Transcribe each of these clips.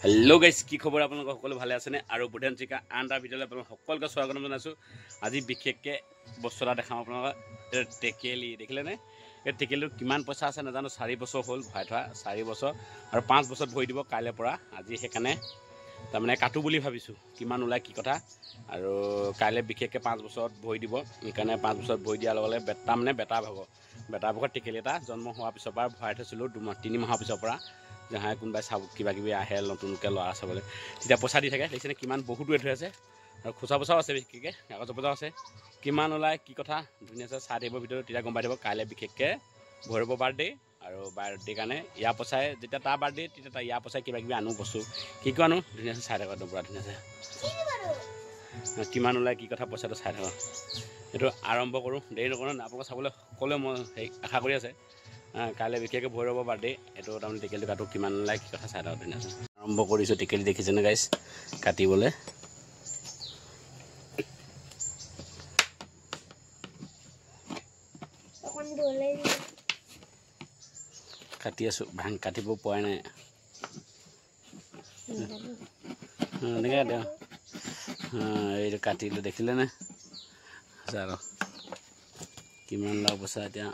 hello guys की खबर आप सकल भाले आने और बुधान चिका आन एट भिडिओ सकल स्वागत जाना आज विशेषके बस्तु এটা देखाम अपना टेकेली देखिले ने टेकेली किमान पैसा आछे नाजानो 4 बছৰ हल भाई थोड़ा 4 बছৰ और 5 बছर भरी दी काइले आज सेकाने तमाने काटू बुली भाविसु किमान उलाय की कथा और काइले विशेषके 5 बছৰ भरी दी इकाने 5 बছৰ भरी दियार लगे बेटा माने बेटा भाग टेकेली এটা जन्म होवा पिछर पर भराई थैसिलो 2-3 माहर पिछर जहाँ कोनबाई चाब क्या आए नतुनक लड़ा चाबले पैसा दी থাকে देखिए किमान बहुत वेट हो और खुचा पचाओ আছে विशेषके कागज पचाओ আছে किमान ओलाय की कथा धुनिया चाह थी भिडिओ गम पाई काइले विशेषके भैरव बार्थडे और बार्थडे कारण या पचाए जैसे तार बार्थडे या पचाए क्या आनो बस्तु की आनो धुनिया चाह थको पूरा धुनिया किमान ओलाय की कथा पैसा चाह थको ये आरम्भ करूँ देरी नकरूँ आपको चाबले सकले मैं आशा कर काइले विशेषके भैरव बार्थडे ये तमाम टेकेली काटो किमान ओलाय की कथा चाह धुनिया आरम्भ कर टेकेली देखिसे ना गाइस काटिबले काटी आसो भांग काटिब पारा ना ये काटिल देखिले ना सर किमान लाभ पैसा इतना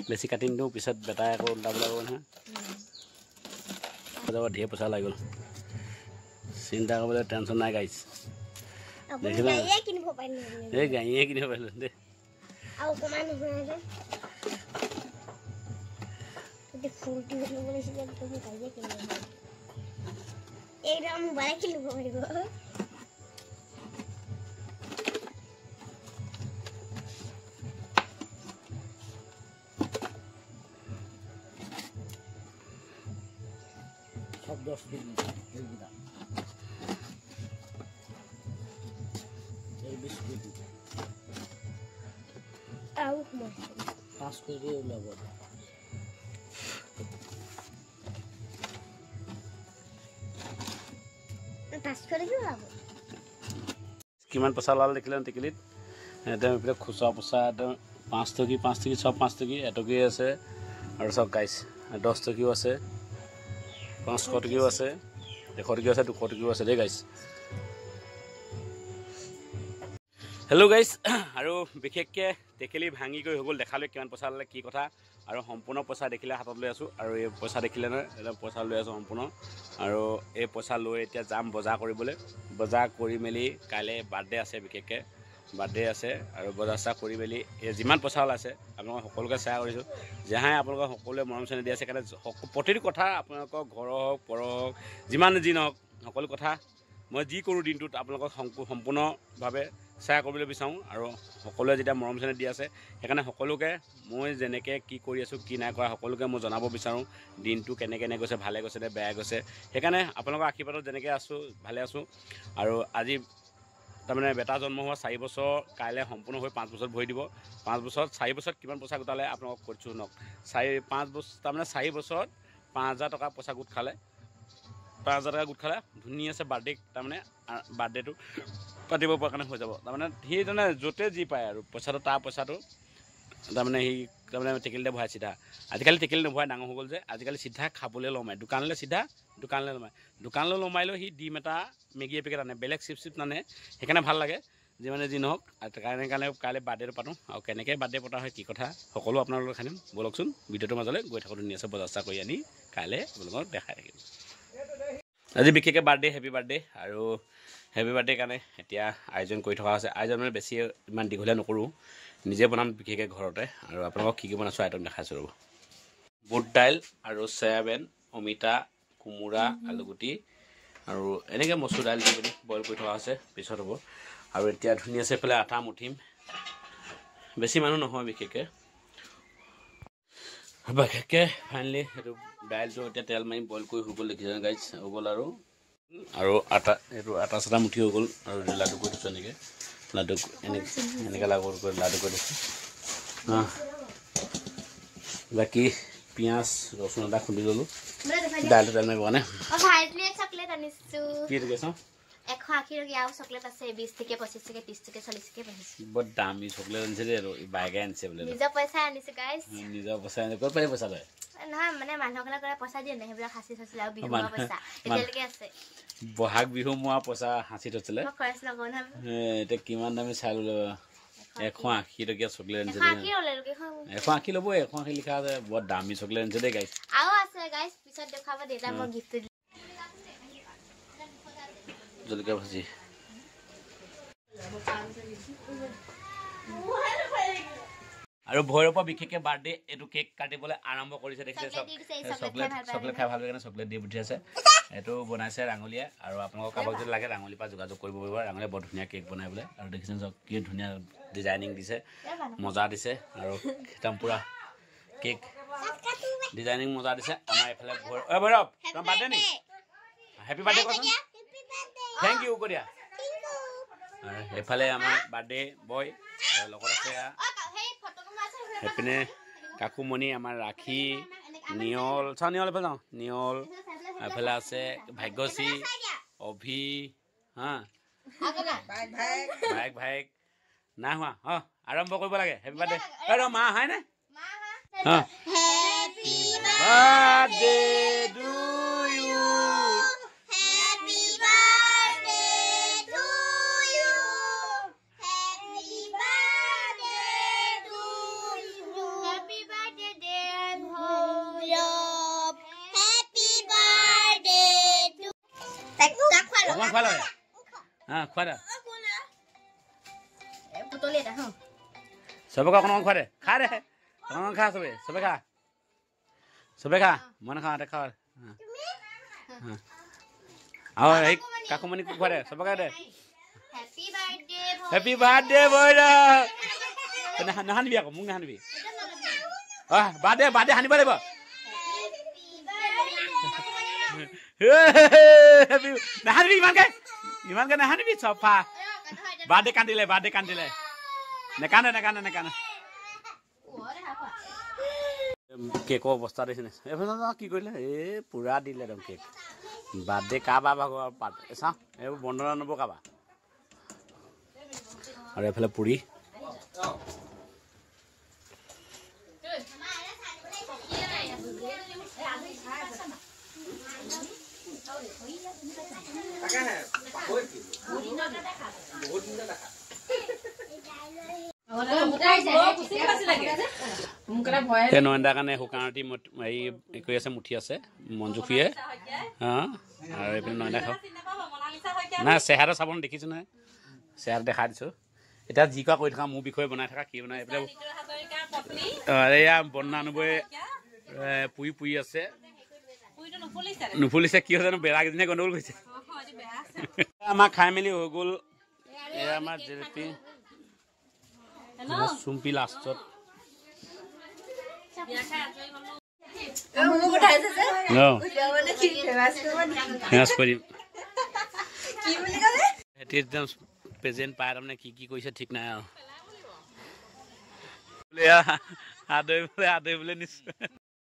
बेसि काटि निदिওঁ पिছত बेटाই আকৌ উল্টাব লাগিব নহয় ढेर पैसा লাগি গ'ল চিন্তা কৰিবলৈ টেনশ্যন নাই গাইছ দেখিলা এই গাড়ীয়ে কিনিব পাৰিলোঁ দে আৰু কমাই নহয় যে ফুলটি ল'ব লাগিছিল তুমি গাড়ীয়ে কিনিব এইটা মোবাইল কিনিব পাৰিব सब 10 दिन आउ पास कर किमान पैसा लाल देखिले टेकेलित एकदम खुचरा पैसा एकदम 5 टकी सब 5 टकी एटकी আছে और सब गाइस 10 टकिও আছে 500 टकिও আছে 100 टकिও আছে 200 टकिও আছে दे गाइस हेलो गाइस और विशेषके टेकेली भांगी गई हो गल देखाले किमान पैसा लाले की कथा और सम्पूर्ण पैसा देखिले हाथ लै आसो और ये पैसा देखिले ना एकदम पैसा लै आसो सम्पूर्ण और ये पैसा लै एतिया जाम बजार करिबले बजार करि मेली काइले बार्थडे आछे विशेषके बार्थडे आछे और बजार सा करि मेली ये जिमान पैसा ओलाइছে आपलोक सकलोके शेयर करिसो जहाँ आपलोक सकलोए मरम चेने दियाছে कारण प्रतिটো कथा आपलोक घर हक पर हक जिमान जी नहक सकलो कथा मैं जी करूँ दिन आपलोक सम्पूर्ण भावे शेयर कर विचारूँ और सकलोए जेटा मरम चेने दी आछे हेकाने सकलोके मैं जेनेके की करि आछो की नाइ কৰা सकलोके मैं जनाब विचारूँ दिनटो केने केने গৈছে भाले গৈছে ने बेया গৈছে हेकाने आपलोকৰ आशीर्वादत जेनेके आछो भाले आछो और আজি तमाने बेटा जन्म हुआ 4 बছৰ काइले सम्पूर्ण हो 5 बছৰ भरी दी 5 बছৰ 4 बছৰত किमान पैसा गोटाले आपलोक কৈছো नक 5 बছৰ तमाने 4 बছৰত 5000 टका पैसा गोट खाले 5000 टका गोट खाले धुनिया से बार्थडे तमाने बार्थडे तो पातिब कारण हो যাব तमाने हि तने जोते जी पाए और पैसा ता पैसा तो तमाने हि तमाने टेकेली भराय सीधा आजिकाली टेकेली नभराय डाঙर हो गल जे आजिकाली सीधा खाबले लमाय दुकानले सीधा दुकानले लमायलो हि डिम एटा मेगी एपेकेट आने बेलेग चिप नाने हेकाने ভাল লাগে जिमाने जी নহক कारण काइले बार्थडे पातों और केनेके बार्थडे पता है की कथा सकलो आपनालोक खानिम बोलकसुन भिडिओ मजाले गई थाको धुनिया से बजार सा करि आनी काइले आपलोक देखाय থাকিম आज विशेषके बार्थडे हेपी बार्थडे और हेपी बार्थडे कारण एतिया आयोजन कर थका आछे आयोजन माने बेसि इमान दीघलिया नकरूँ निजे बनाम विशेषके घरते और आपलोक की बनाइছো आइटम देखाइছো रब बुट दाइल और सोयाबिन अमिता कुमुरा आलुगुटी और एनेके मसुर दाइल दी बइल कर थका आछे पिছত हबो और एतिया धुनिया से फेले आटा मुठिम बेसि मानु নহয় विशेषके बाकी फाइनली दाइल तो एतिया तेल मारि बइल कर हो गल देखिছে गाइस हो गल और आटा ये आटा साटा मुठी हो गल और लाडू कर दिছো नेके लाडू एनेके लागोर कर लाडू कर दिছো हाँ बाकी पियाज रसुन आदा खुंदी ललो दाइल में बने और फाइनली चॉकलेट आनिছো की दिसो 180 টকীয়া চকলেট আছে 20 টকীয়া 25 টকীয়া 30 টকীয়া 40 টকীয়া পাইছে বহুত দামী চকলেট আনিছে দে বাইকে আনিছে বোলে নিজৰ পইচা আনিছে গাইস নিজৰ পইচা আনি ক'ত পাই পইচা লয় নহয় মানে মানুহকলে কৰে পইচা দিয়ে নাই হেবিলাক হাসি থৈছিল আৰু বিহুৰ পইচা এতিয়ালৈকে আছে বহাগ বিহু মোৱা পইচা হাসি থৈছিলে মই খৰচ নকৰো না এটা কিমান দামী চাই ললো 180 টকীয়া চকলেট আনিছে 180 ল'ব 180 লিখা আছে বহুত দামী চকলেট আনিছে দে গাইস আৰু আছে গাইস পিছত দেখাব দেতা মই গিফট জলকীয়া ভাজি আৰু ভৈৰৱৰ বিশেষকে বাৰ্থডে এটো কেক কাটিবলৈ আৰম্ভ কৰিছে দেখিছে চকলেট খাই ভাল লাগে না চকলেট দি পঠিয়াছে এটো বনাইছে ৰাঙলিয়া আৰু আপোনালোকক কাবাক যদি লাগে ৰাঙলি পা যোগাযোগ কৰিব পাৰিব ৰাঙলিয়া বৰ ধুনীয়া কেক বনাই বোলে আৰু দেখিছেন কি ধুনীয়া ডিজাইনিং দিছে মজা দিছে আৰু একদম পুৰা কেক ডিজাইনিং মজা দিছে আমাৰ এফালে ভৈৰৱ তোমাৰ বাৰ্থডে নি হ্যাপি বাৰ্থডে কোন থ্যাংক ইউ কৰিয়া এফালে আমাৰ বাৰ্থডে বয় লগত আছে এপিনে কাকুমণি আমাৰ ৰাখি নিয়ল নিয়ল এফালে যাওঁ নিয়ল এফালে আছে ভাগ্যশ্ৰী অভি হা ভাইক নাই হোৱা আৰম্ভ কৰিব লাগে হেপী বাৰ্থডে মা হয় নে হেপী বাৰ্থডে টু ইউ খোৱা লয় খোৱা দে চবকে অকণ খোৱা দে খা দে অকণ খা চবে খা মই নাখাওঁ দে খা আৰু এই কাকুমণি খোৱা দে চবকে দে হেপী বাৰ্থডে ভৈৰৱ নাহানিবি আকৌ মোক নাহানিবি বাৰ্থডে সানিব লাগিব নাহানিবি ইমানকে নাহানিবি চফা বাৰ্থডে কান্দিলে নেকান্দে কেকৰ অৱস্থা দেখিছে এইফালে কি কৰিলে পুৰা দিলে একদম কেক বাৰ্থডে কাবা ভাগৰ চাওঁ এইবোৰ বন্দনা নব কাবা আৰু এইফালে পুৰি নয়নদাৰ কাৰণে শুকানটি হেৰি কৰি আছে মুঠি আছে মঞ্জুখীয়ে আৰু এইপিনে নয়নদা খাওঁ নাই চেহেৰা চাবোন দেখিছোঁ নহয় চেহেৰা দেখাই দিছোঁ এতিয়া যি কোৱা কৰি থকা মোৰ বিষয়ে বনাই থকা কি বনাই এইফালে এয়া বন্না নবৈ পুৰি আছে নুফুলিছে কি জানো বেৰা কেইজনীয়ে গণ্ডগোল কৰিছে আমাৰ খাই মেলি হৈ গ'ল এয়া আমাৰ জেলেপি চুম্পি লাষ্টত প্ৰেজেণ্ট পাই তাৰমানে কি কৰিছে ঠিক নাই আৰু আদৰি বোলে নিশ্চয়